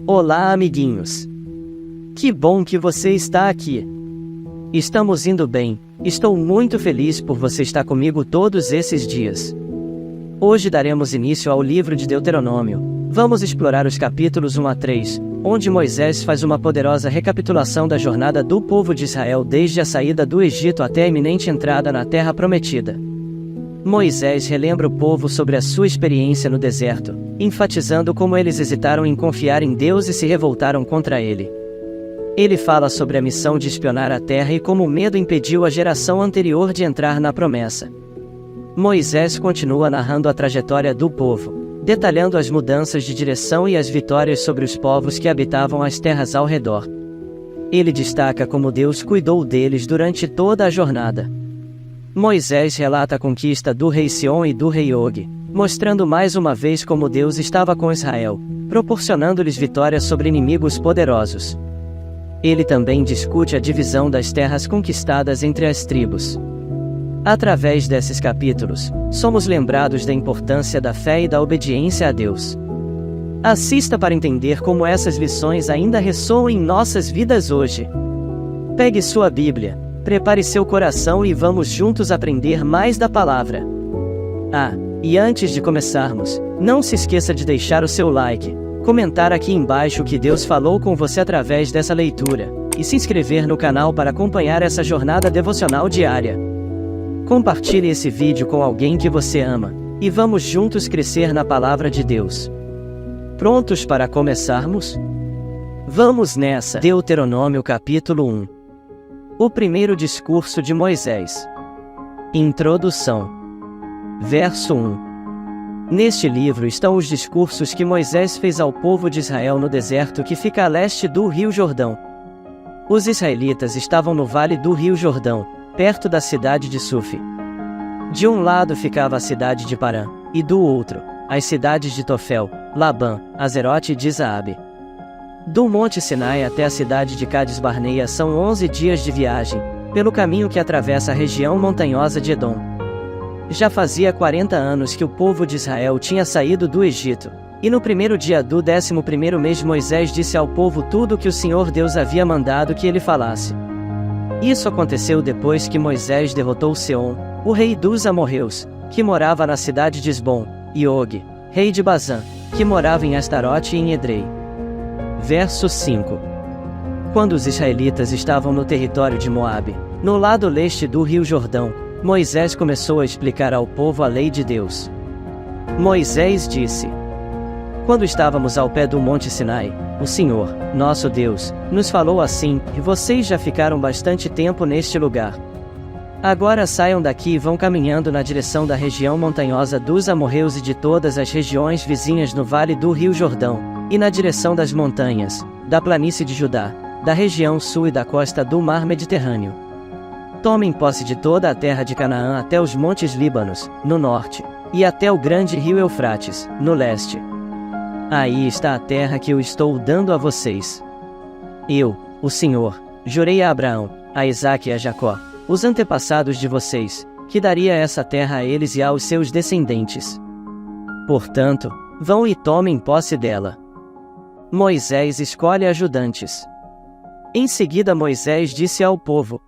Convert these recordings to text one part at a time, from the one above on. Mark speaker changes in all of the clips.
Speaker 1: Olá, amiguinhos! Que bom que você está aqui! Estamos indo bem, estou muito feliz por você estar comigo todos esses dias. Hoje daremos início ao livro de Deuteronômio. Vamos explorar os capítulos 1 a 3, onde Moisés faz uma poderosa recapitulação da jornada do povo de Israel desde a saída do Egito até a iminente entrada na Terra Prometida. Moisés relembra o povo sobre a sua experiência no deserto, enfatizando como eles hesitaram em confiar em Deus e se revoltaram contra ele. Ele fala sobre a missão de espionar a terra e como o medo impediu a geração anterior de entrar na promessa. Moisés continua narrando a trajetória do povo, detalhando as mudanças de direção e as vitórias sobre os povos que habitavam as terras ao redor. Ele destaca como Deus cuidou deles durante toda a jornada. Moisés relata a conquista do rei Sião e do rei Og, mostrando mais uma vez como Deus estava com Israel, proporcionando-lhes vitória sobre inimigos poderosos. Ele também discute a divisão das terras conquistadas entre as tribos. Através desses capítulos, somos lembrados da importância da fé e da obediência a Deus. Assista para entender como essas lições ainda ressoam em nossas vidas hoje. Pegue sua Bíblia, prepare seu coração e vamos juntos aprender mais da palavra. E antes de começarmos, não se esqueça de deixar o seu like, comentar aqui embaixo o que Deus falou com você através dessa leitura, e se inscrever no canal para acompanhar essa jornada devocional diária. Compartilhe esse vídeo com alguém que você ama, e vamos juntos crescer na palavra de Deus. Prontos para começarmos? Vamos nessa! Deuteronômio capítulo 1. O primeiro discurso de Moisés. Introdução. Verso 1. Neste livro estão os discursos que Moisés fez ao povo de Israel no deserto que fica a leste do Rio Jordão. Os israelitas estavam no vale do Rio Jordão, perto da cidade de Suf. De um lado ficava a cidade de Parã, e do outro, as cidades de Tofel, Labã, Azerote e Dizaabe. Do Monte Sinai até a cidade de Cades Barneia são 11 dias de viagem, pelo caminho que atravessa a região montanhosa de Edom. Já fazia 40 anos que o povo de Israel tinha saído do Egito, e no primeiro dia do 11º mês Moisés disse ao povo tudo o que o Senhor Deus havia mandado que ele falasse. Isso aconteceu depois que Moisés derrotou Seom, o rei dos amorreus, que morava na cidade de Esbom, e Og, rei de Bazã, que morava em Astarote e em Edrei. Verso 5. Quando os israelitas estavam no território de Moabe, no lado leste do rio Jordão, Moisés começou a explicar ao povo a lei de Deus. Moisés disse: Quando estávamos ao pé do Monte Sinai, o Senhor, nosso Deus, nos falou assim, e vocês já ficaram bastante tempo neste lugar. Agora saiam daqui e vão caminhando na direção da região montanhosa dos amorreus e de todas as regiões vizinhas no vale do rio Jordão, e na direção das montanhas, da planície de Judá, da região sul e da costa do mar Mediterrâneo. Tomem posse de toda a terra de Canaã até os montes Líbanos, no norte, e até o grande rio Eufrates, no leste. Aí está a terra que eu estou dando a vocês. Eu, o Senhor, jurei a Abraão, a Isaque e a Jacó, os antepassados de vocês, que daria essa terra a eles e aos seus descendentes. Portanto, vão e tomem posse dela. Moisés escolhe ajudantes. Em seguida Moisés disse ao povo: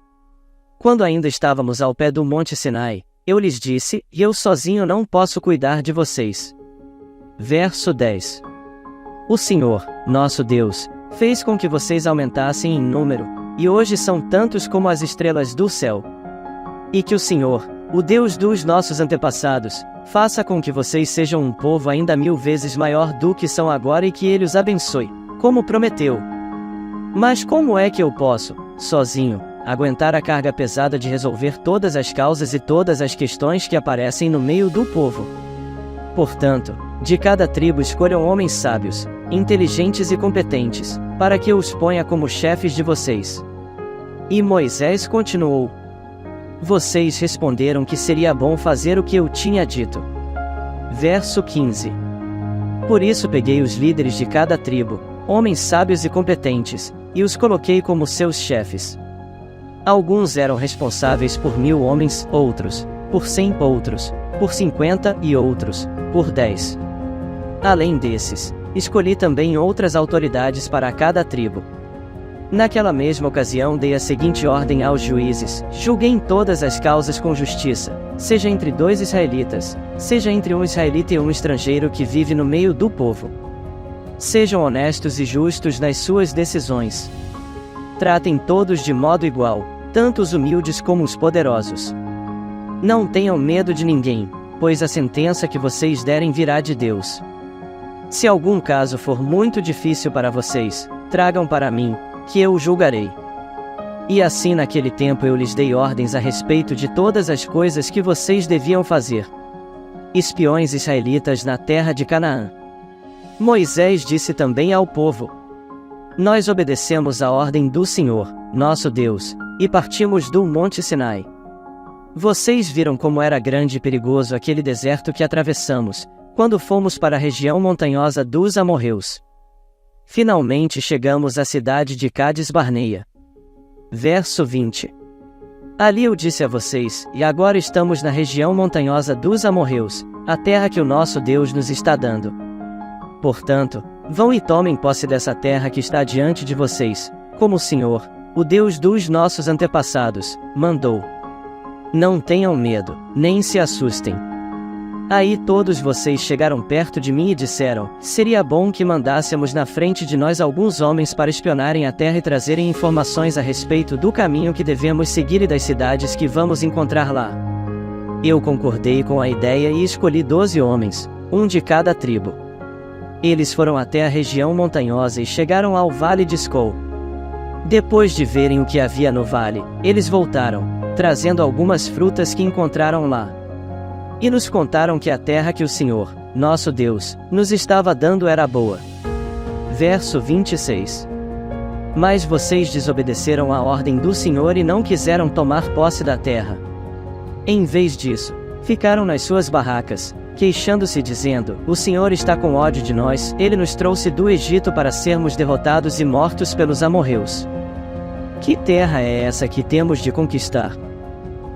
Speaker 1: Quando ainda estávamos ao pé do Monte Sinai, eu lhes disse, e eu sozinho não posso cuidar de vocês. Verso 10. O Senhor, nosso Deus, fez com que vocês aumentassem em número, e hoje são tantos como as estrelas do céu. E que o Senhor, o Deus dos nossos antepassados, faça com que vocês sejam um povo ainda 1000 vezes maior do que são agora e que ele os abençoe, como prometeu. Mas como é que eu posso, sozinho, aguentar a carga pesada de resolver todas as causas e todas as questões que aparecem no meio do povo? Portanto, de cada tribo escolham homens sábios, inteligentes e competentes, para que eu os ponha como chefes de vocês. E Moisés continuou: Vocês responderam que seria bom fazer o que eu tinha dito. Verso 15. Por isso peguei os líderes de cada tribo, homens sábios e competentes, e os coloquei como seus chefes. Alguns eram responsáveis por 1000 homens, outros, por 100 outros, por 50 e outros, por 10. Além desses, escolhi também outras autoridades para cada tribo. Naquela mesma ocasião dei a seguinte ordem aos juízes: julguem todas as causas com justiça, seja entre 2 israelitas, seja entre um israelita e um estrangeiro que vive no meio do povo. Sejam honestos e justos nas suas decisões. Tratem todos de modo igual, tanto os humildes como os poderosos. Não tenham medo de ninguém, pois a sentença que vocês derem virá de Deus. Se algum caso for muito difícil para vocês, tragam para mim, que eu o julgarei. E assim naquele tempo eu lhes dei ordens a respeito de todas as coisas que vocês deviam fazer. Espiões israelitas na terra de Canaã. Moisés disse também ao povo: nós obedecemos a ordem do Senhor, nosso Deus, e partimos do Monte Sinai. Vocês viram como era grande e perigoso aquele deserto que atravessamos, quando fomos para a região montanhosa dos amorreus. Finalmente chegamos à cidade de Cádiz Barneia. Verso 20. Ali eu disse a vocês: e agora estamos na região montanhosa dos amorreus, a terra que o nosso Deus nos está dando. Portanto, vão e tomem posse dessa terra que está diante de vocês, como o Senhor, o Deus dos nossos antepassados, mandou. Não tenham medo, nem se assustem. Aí todos vocês chegaram perto de mim e disseram: seria bom que mandássemos na frente de nós alguns homens para espionarem a terra e trazerem informações a respeito do caminho que devemos seguir e das cidades que vamos encontrar lá. Eu concordei com a ideia e escolhi 12 homens, um de cada tribo. Eles foram até a região montanhosa e chegaram ao vale de Escol. Depois de verem o que havia no vale, eles voltaram, trazendo algumas frutas que encontraram lá. E nos contaram que a terra que o Senhor, nosso Deus, nos estava dando era boa. Verso 26. Mas vocês desobedeceram à ordem do Senhor e não quiseram tomar posse da terra. Em vez disso, ficaram nas suas barracas, queixando-se dizendo: o Senhor está com ódio de nós, ele nos trouxe do Egito para sermos derrotados e mortos pelos amorreus. Que terra é essa que temos de conquistar?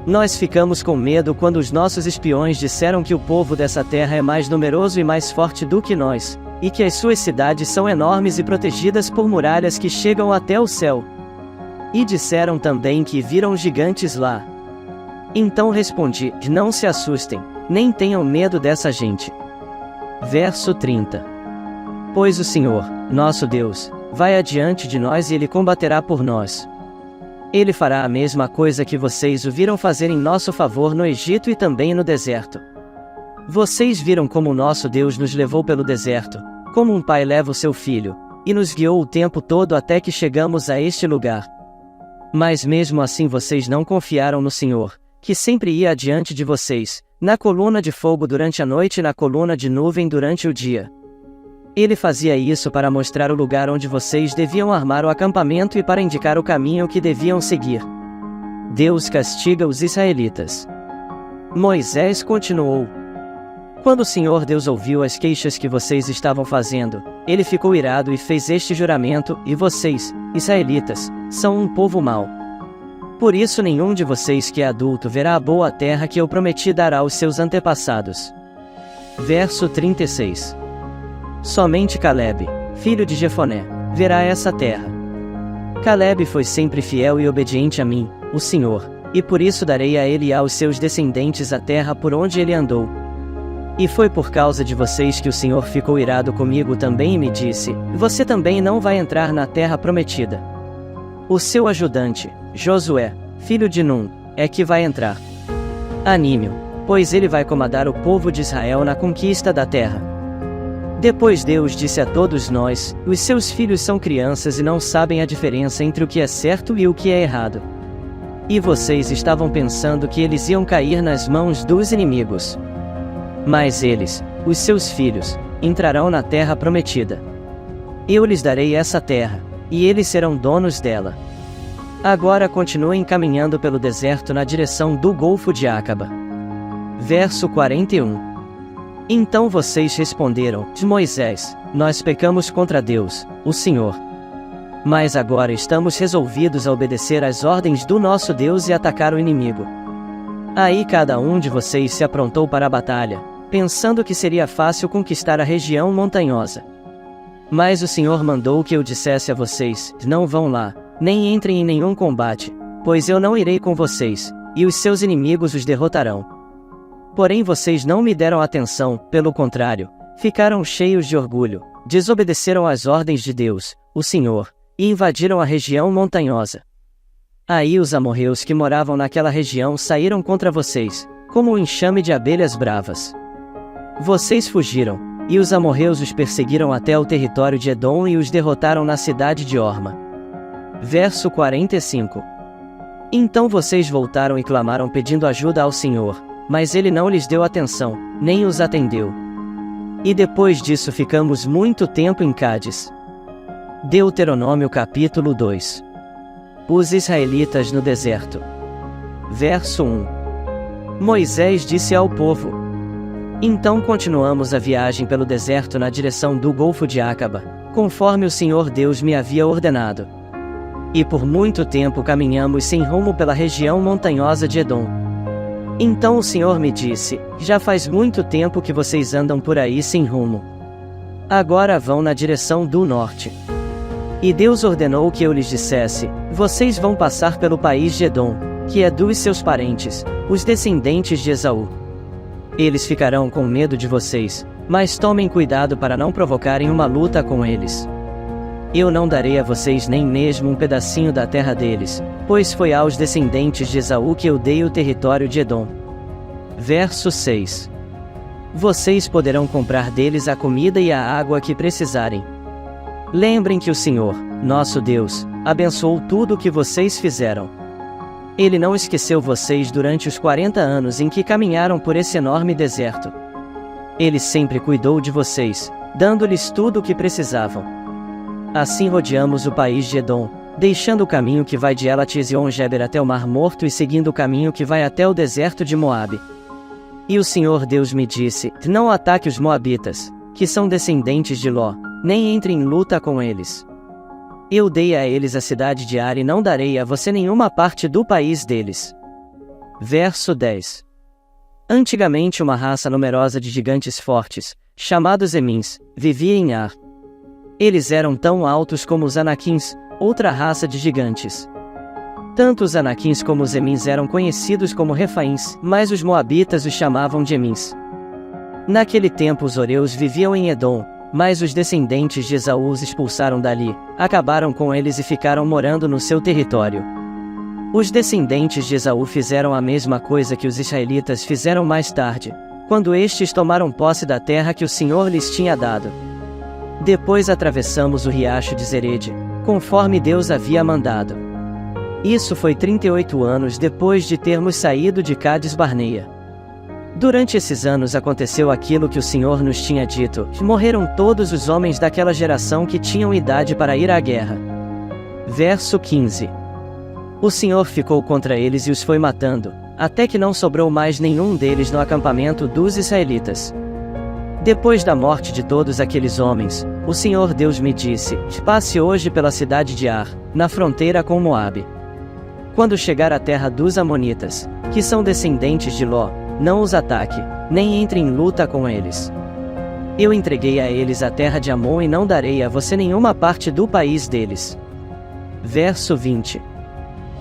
Speaker 1: Nós ficamos com medo quando os nossos espiões disseram que o povo dessa terra é mais numeroso e mais forte do que nós, e que as suas cidades são enormes e protegidas por muralhas que chegam até o céu. E disseram também que viram gigantes lá. Então respondi: não se assustem, nem tenham medo dessa gente. Verso 30. Pois o Senhor, nosso Deus, vai adiante de nós e ele combaterá por nós. Ele fará a mesma coisa que vocês o viram fazer em nosso favor no Egito e também no deserto. Vocês viram como o nosso Deus nos levou pelo deserto, como um pai leva o seu filho, e nos guiou o tempo todo até que chegamos a este lugar. Mas mesmo assim vocês não confiaram no Senhor, que sempre ia adiante de vocês, na coluna de fogo durante a noite e na coluna de nuvem durante o dia. Ele fazia isso para mostrar o lugar onde vocês deviam armar o acampamento e para indicar o caminho que deviam seguir. Deus castiga os israelitas. Moisés continuou: quando o Senhor Deus ouviu as queixas que vocês estavam fazendo, ele ficou irado e fez este juramento: e vocês, israelitas, são um povo mau. Por isso nenhum de vocês que é adulto verá a boa terra que eu prometi dar aos seus antepassados. Verso 36. Somente Calebe, filho de Jefoné, verá essa terra. Calebe foi sempre fiel e obediente a mim, o Senhor, e por isso darei a ele e aos seus descendentes a terra por onde ele andou. E foi por causa de vocês que o Senhor ficou irado comigo também e me disse: você também não vai entrar na terra prometida. O seu ajudante, Josué, filho de Num, é que vai entrar. Anime-o, pois ele vai comandar o povo de Israel na conquista da terra. Depois Deus disse a todos nós: os seus filhos são crianças e não sabem a diferença entre o que é certo e o que é errado. E vocês estavam pensando que eles iam cair nas mãos dos inimigos. Mas eles, os seus filhos, entrarão na terra prometida. Eu lhes darei essa terra, e eles serão donos dela. Agora continuem caminhando pelo deserto na direção do Golfo de Acaba. Verso 41. Então vocês responderam: Moisés, nós pecamos contra Deus, o Senhor. Mas agora estamos resolvidos a obedecer às ordens do nosso Deus e atacar o inimigo. Aí cada um de vocês se aprontou para a batalha, pensando que seria fácil conquistar a região montanhosa. Mas o Senhor mandou que eu dissesse a vocês: não vão lá, nem entrem em nenhum combate, pois eu não irei com vocês, e os seus inimigos os derrotarão. Porém vocês não me deram atenção, pelo contrário, ficaram cheios de orgulho, desobedeceram às ordens de Deus, o Senhor, e invadiram a região montanhosa. Aí os amorreus que moravam naquela região saíram contra vocês, como um enxame de abelhas bravas. Vocês fugiram, e os amorreus os perseguiram até o território de Edom e os derrotaram na cidade de Orma. Verso 45. Então vocês voltaram e clamaram pedindo ajuda ao Senhor, mas ele não lhes deu atenção, nem os atendeu. E depois disso ficamos muito tempo em Cádiz. Deuteronômio capítulo 2. Os israelitas no deserto. Verso 1. Moisés disse ao povo. Então continuamos a viagem pelo deserto na direção do Golfo de Acaba, conforme o Senhor Deus me havia ordenado. E por muito tempo caminhamos sem rumo pela região montanhosa de Edom. Então o Senhor me disse: já faz muito tempo que vocês andam por aí sem rumo. Agora vão na direção do norte. E Deus ordenou que eu lhes dissesse: vocês vão passar pelo país de Edom, que é dos seus parentes, os descendentes de Esaú. Eles ficarão com medo de vocês, mas tomem cuidado para não provocarem uma luta com eles. Eu não darei a vocês nem mesmo um pedacinho da terra deles, pois foi aos descendentes de Esaú que eu dei o território de Edom. Verso 6. Vocês poderão comprar deles a comida e a água que precisarem. Lembrem que o Senhor, nosso Deus, abençoou tudo o que vocês fizeram. Ele não esqueceu vocês durante os 40 anos em que caminharam por esse enorme deserto. Ele sempre cuidou de vocês, dando-lhes tudo o que precisavam. Assim rodeamos o país de Edom, deixando o caminho que vai de Elat Ezion-Geber até o Mar Morto e seguindo o caminho que vai até o deserto de Moabe. E o Senhor Deus me disse: não ataque os moabitas, que são descendentes de Ló, nem entre em luta com eles. Eu dei a eles a cidade de Ar e não darei a você nenhuma parte do país deles. Verso 10. Antigamente uma raça numerosa de gigantes fortes, chamados Emins, vivia em Ar. Eles eram tão altos como os Anaquins, outra raça de gigantes. Tanto os Anaquins como os Emins eram conhecidos como Refaíns, mas os moabitas os chamavam de Emins. Naquele tempo os horeus viviam em Edom, mas os descendentes de Esaú os expulsaram dali, acabaram com eles e ficaram morando no seu território. Os descendentes de Esaú fizeram a mesma coisa que os israelitas fizeram mais tarde, quando estes tomaram posse da terra que o Senhor lhes tinha dado. Depois atravessamos o riacho de Zered, conforme Deus havia mandado. Isso foi 38 anos depois de termos saído de Cádiz Barneia. Durante esses anos aconteceu aquilo que o Senhor nos tinha dito: morreram todos os homens daquela geração que tinham idade para ir à guerra. Verso 15. O Senhor ficou contra eles e os foi matando, até que não sobrou mais nenhum deles no acampamento dos israelitas. Depois da morte de todos aqueles homens, o Senhor Deus me disse: passe hoje pela cidade de Ar, na fronteira com Moabe. Quando chegar à terra dos Amonitas, que são descendentes de Ló, não os ataque, nem entre em luta com eles. Eu entreguei a eles a terra de Amon e não darei a você nenhuma parte do país deles. Verso 20.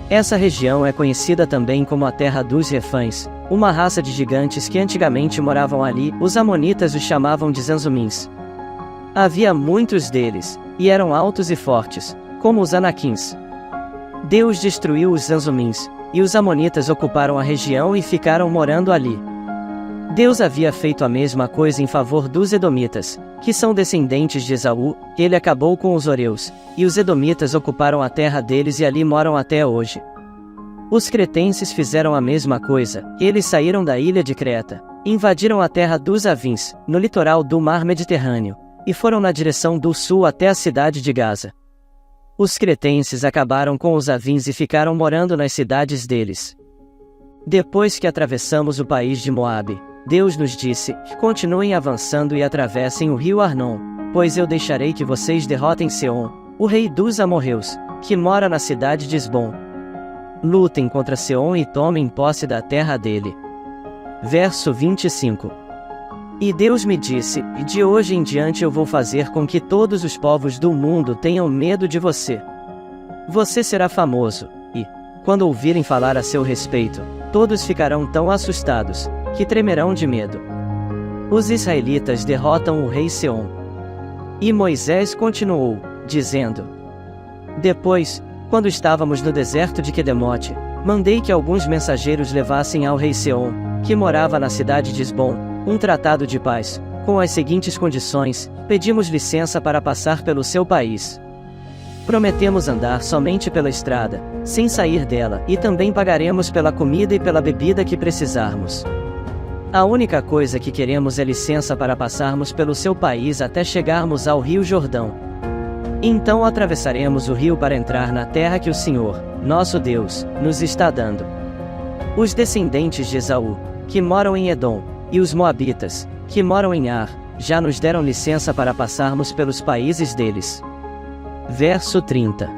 Speaker 1: Essa região é conhecida também como a terra dos Refães, uma raça de gigantes que antigamente moravam ali. Os Amonitas os chamavam de Zanzumins. Havia muitos deles, e eram altos e fortes, como os Anaquins. Deus destruiu os Zanzumins, e os Amonitas ocuparam a região e ficaram morando ali. Deus havia feito a mesma coisa em favor dos Edomitas, que são descendentes de Esaú. Ele acabou com os horeus, e os Edomitas ocuparam a terra deles e ali moram até hoje. Os cretenses fizeram a mesma coisa. Eles saíram da ilha de Creta, invadiram a terra dos Avins, no litoral do mar Mediterrâneo, e foram na direção do sul até a cidade de Gaza. Os cretenses acabaram com os Avins e ficaram morando nas cidades deles. Depois que atravessamos o país de Moabe, Deus nos disse: continuem avançando e atravessem o rio Arnon, pois eu deixarei que vocês derrotem Seom, o rei dos amorreus, que mora na cidade de Esbom. Lutem contra Seom e tomem posse da terra dele. Verso 25. E Deus me disse: de hoje em diante eu vou fazer com que todos os povos do mundo tenham medo de você. Você será famoso, e, quando ouvirem falar a seu respeito, todos ficarão tão assustados, que tremerão de medo. Os israelitas derrotam o rei Seom. E Moisés continuou, dizendo: depois, quando estávamos no deserto de Quedemote, mandei que alguns mensageiros levassem ao rei Seom, que morava na cidade de Esbom, um tratado de paz, com as seguintes condições: pedimos licença para passar pelo seu país. Prometemos andar somente pela estrada, sem sair dela, e também pagaremos pela comida e pela bebida que precisarmos. A única coisa que queremos é licença para passarmos pelo seu país até chegarmos ao rio Jordão. Então atravessaremos o rio para entrar na terra que o Senhor, nosso Deus, nos está dando. Os descendentes de Esaú, que moram em Edom, e os moabitas, que moram em Ar, já nos deram licença para passarmos pelos países deles. Verso 30.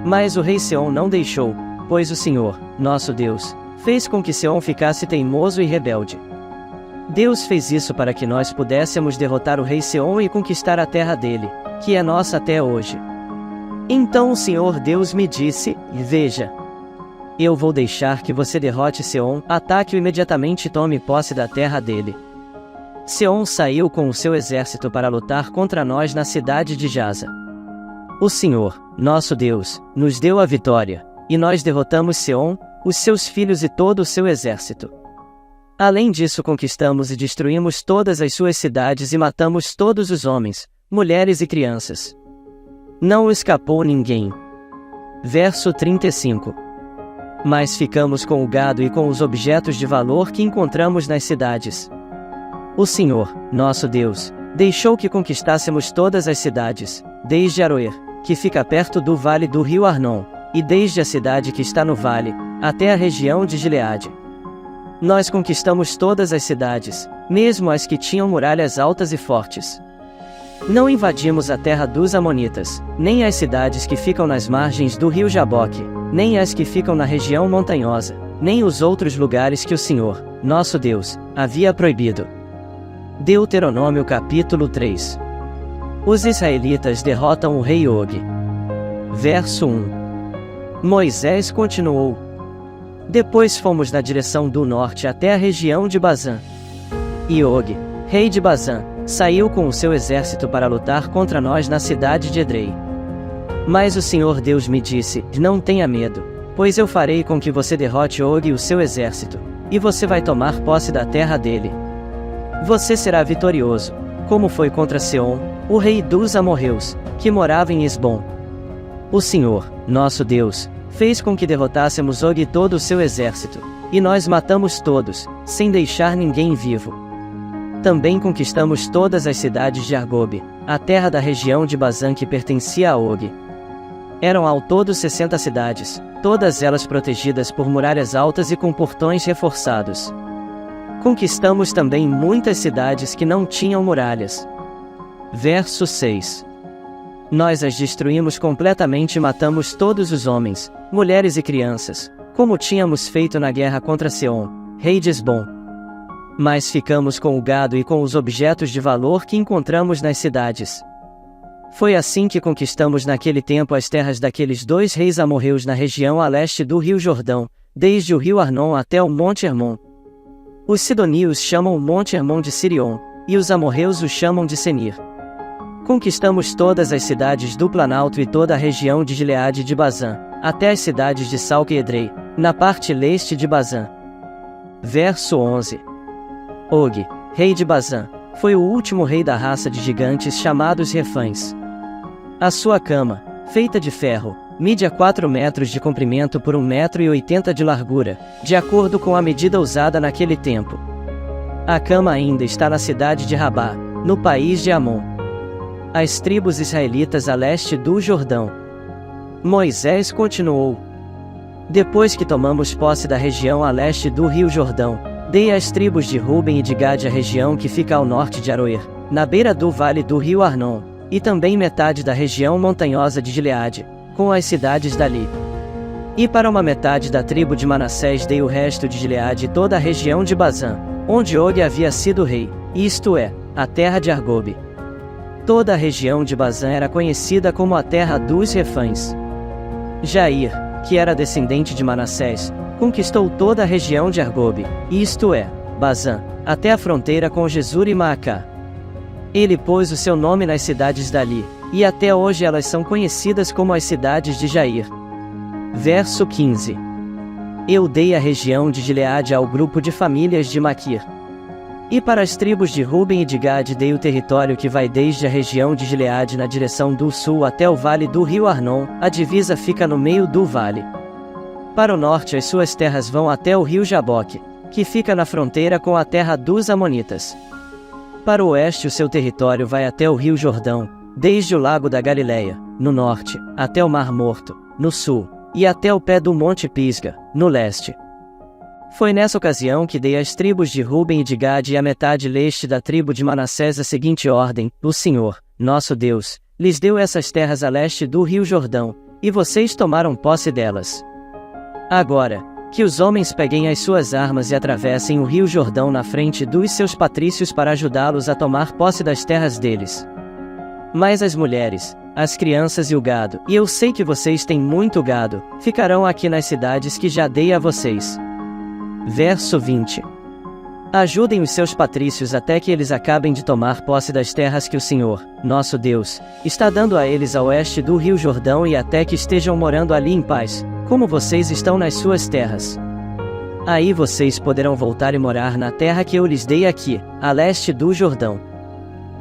Speaker 1: Mas o rei Seom não deixou, pois o Senhor, nosso Deus, fez com que Seom ficasse teimoso e rebelde. Deus fez isso para que nós pudéssemos derrotar o rei Seom e conquistar a terra dele, que é nossa até hoje. Então o Senhor Deus me disse: veja, eu vou deixar que você derrote Seom, ataque-o imediatamente e tome posse da terra dele. Seom saiu com o seu exército para lutar contra nós na cidade de Jaza. O Senhor, nosso Deus, nos deu a vitória, e nós derrotamos Seom, os seus filhos e todo o seu exército. Além disso, conquistamos e destruímos todas as suas cidades e matamos todos os homens, mulheres e crianças. Não escapou ninguém. Verso 35. Mas ficamos com o gado e com os objetos de valor que encontramos nas cidades. O Senhor, nosso Deus, deixou que conquistássemos todas as cidades, desde Aroer, que fica perto do vale do rio Arnon, e desde a cidade que está no vale, até a região de Gileade. Nós conquistamos todas as cidades, mesmo as que tinham muralhas altas e fortes. Não invadimos a terra dos Amonitas, nem as cidades que ficam nas margens do rio Jaboque, nem as que ficam na região montanhosa, nem os outros lugares que o Senhor, nosso Deus, havia proibido. Deuteronômio capítulo 3. Os israelitas derrotam o rei Og. Verso 1. Moisés continuou: depois fomos na direção do norte até a região de Bazã. E Og, rei de Bazã, saiu com o seu exército para lutar contra nós na cidade de Edrei. Mas o Senhor Deus me disse: não tenha medo, pois eu farei com que você derrote Og e o seu exército, e você vai tomar posse da terra dele. Você será vitorioso, como foi contra Seom, o rei dos amorreus, que morava em Esbom. O Senhor, nosso Deus, fez com que derrotássemos Og e todo o seu exército, e nós matamos todos, sem deixar ninguém vivo. Também conquistamos todas as cidades de Argobe, a terra da região de Bazã que pertencia a Og. Eram ao todo 60 cidades, todas elas protegidas por muralhas altas e com portões reforçados. Conquistamos também muitas cidades que não tinham muralhas. Verso 6. Nós as destruímos completamente e matamos todos os homens, mulheres e crianças, como tínhamos feito na guerra contra Seom, rei de Esbom. Mas ficamos com o gado e com os objetos de valor que encontramos nas cidades. Foi assim que conquistamos naquele tempo as terras daqueles dois reis amorreus na região a leste do rio Jordão, desde o rio Arnon até o Monte Hermon. Os sidonios chamam o Monte Hermon de Sirion, e os amorreus o chamam de Senir. Conquistamos todas as cidades do Planalto e toda a região de Gileade e de Bazã, até as cidades de Salca e Edrei, na parte leste de Bazã. Verso 11. Og, rei de Bazã, foi o último rei da raça de gigantes chamados Refães. A sua cama, feita de ferro, mide a 4 metros de comprimento por 1,80 m de largura, de acordo com a medida usada naquele tempo. A cama ainda está na cidade de Rabá, no país de Amon. As tribos israelitas a leste do Jordão. Moisés continuou: depois que tomamos posse da região a leste do rio Jordão, dei às tribos de Ruben e de Gade a região que fica ao norte de Aroer, na beira do vale do rio Arnon, e também metade da região montanhosa de Gileade, com as cidades dali. E para uma metade da tribo de Manassés dei o resto de Gileade e toda a região de Bazã, onde Og havia sido rei, isto é, a terra de Argobe. Toda a região de Bazã era conhecida como a terra dos refães. Jair, que era descendente de Manassés, conquistou toda a região de Argobe, isto é, Bazã, até a fronteira com Gesur e Maacá. Ele pôs o seu nome nas cidades dali, e até hoje elas são conhecidas como as cidades de Jair. Verso 15. Eu dei a região de Gileade ao grupo de famílias de Maquir. E para as tribos de Ruben e de Gade dei o território que vai desde a região de Gileade na direção do sul até o vale do rio Arnon, a divisa fica no meio do vale. Para o norte as suas terras vão até o rio Jaboque, que fica na fronteira com a terra dos Amonitas. Para o oeste o seu território vai até o rio Jordão, desde o lago da Galileia, no norte, até o Mar Morto, no sul, e até o pé do Monte Pisga, no leste. Foi nessa ocasião que dei às tribos de Ruben e de Gade e à metade leste da tribo de Manassés a seguinte ordem: o Senhor, nosso Deus, lhes deu essas terras a leste do rio Jordão, e vocês tomaram posse delas. Agora, que os homens peguem as suas armas e atravessem o rio Jordão na frente dos seus patrícios para ajudá-los a tomar posse das terras deles. Mas as mulheres, as crianças e o gado, e eu sei que vocês têm muito gado, ficarão aqui nas cidades que já dei a vocês. Verso 20. Ajudem os seus patrícios até que eles acabem de tomar posse das terras que o Senhor, nosso Deus, está dando a eles a oeste do rio Jordão e até que estejam morando ali em paz, como vocês estão nas suas terras. Aí vocês poderão voltar e morar na terra que eu lhes dei aqui, a leste do Jordão.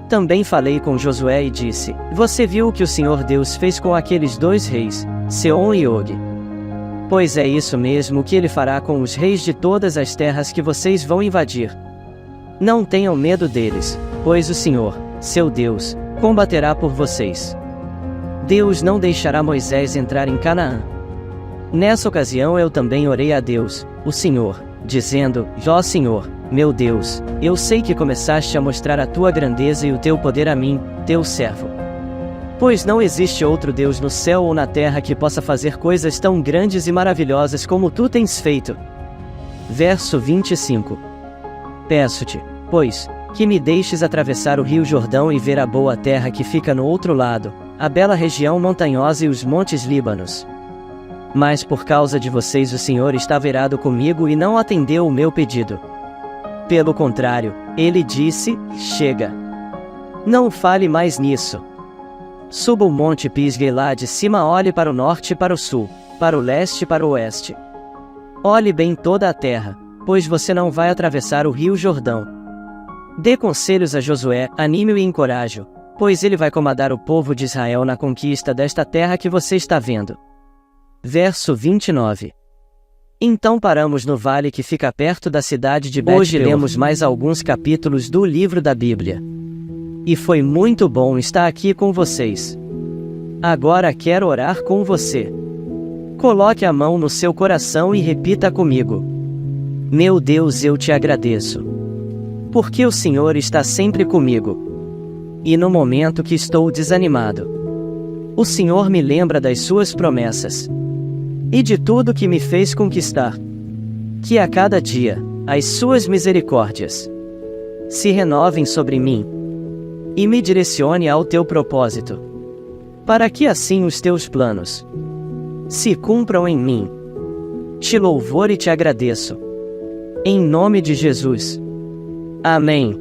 Speaker 1: Também falei com Josué e disse: você viu o que o Senhor Deus fez com aqueles dois reis, Seom e Og. Pois é isso mesmo que ele fará com os reis de todas as terras que vocês vão invadir. Não tenham medo deles, pois o Senhor, seu Deus, combaterá por vocês. Deus não deixará Moisés entrar em Canaã. Nessa ocasião eu também orei a Deus, o Senhor, dizendo: ó Senhor, meu Deus, eu sei que começaste a mostrar a tua grandeza e o teu poder a mim, teu servo. Pois não existe outro Deus no céu ou na terra que possa fazer coisas tão grandes e maravilhosas como tu tens feito. Verso 25. Peço-te, pois, que me deixes atravessar o rio Jordão e ver a boa terra que fica no outro lado, a bela região montanhosa e os montes Líbanos. Mas por causa de vocês o Senhor estava irado comigo e não atendeu o meu pedido. Pelo contrário, ele disse: chega. Não fale mais nisso. Suba o monte Pisga e lá de cima olhe para o norte e para o sul, para o leste e para o oeste. Olhe bem toda a terra, pois você não vai atravessar o rio Jordão. Dê conselhos a Josué, anime-o e encoraje-o, pois ele vai comandar o povo de Israel na conquista desta terra que você está vendo. Verso 29. Então paramos no vale que fica perto da cidade de Bet-peor. Hoje lemos mais alguns capítulos do livro da Bíblia. E foi muito bom estar aqui com vocês. Agora quero orar com você. Coloque a mão no seu coração e repita comigo: meu Deus, eu te agradeço. Porque o Senhor está sempre comigo. E no momento que estou desanimado, o Senhor me lembra das suas promessas. E de tudo que me fez conquistar. Que a cada dia, as suas misericórdias se renovem sobre mim. E me direcione ao teu propósito. Para que assim os teus planos se cumpram em mim. Te louvor e te agradeço. Em nome de Jesus. Amém.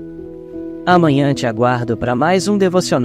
Speaker 1: Amanhã te aguardo para mais um devocional.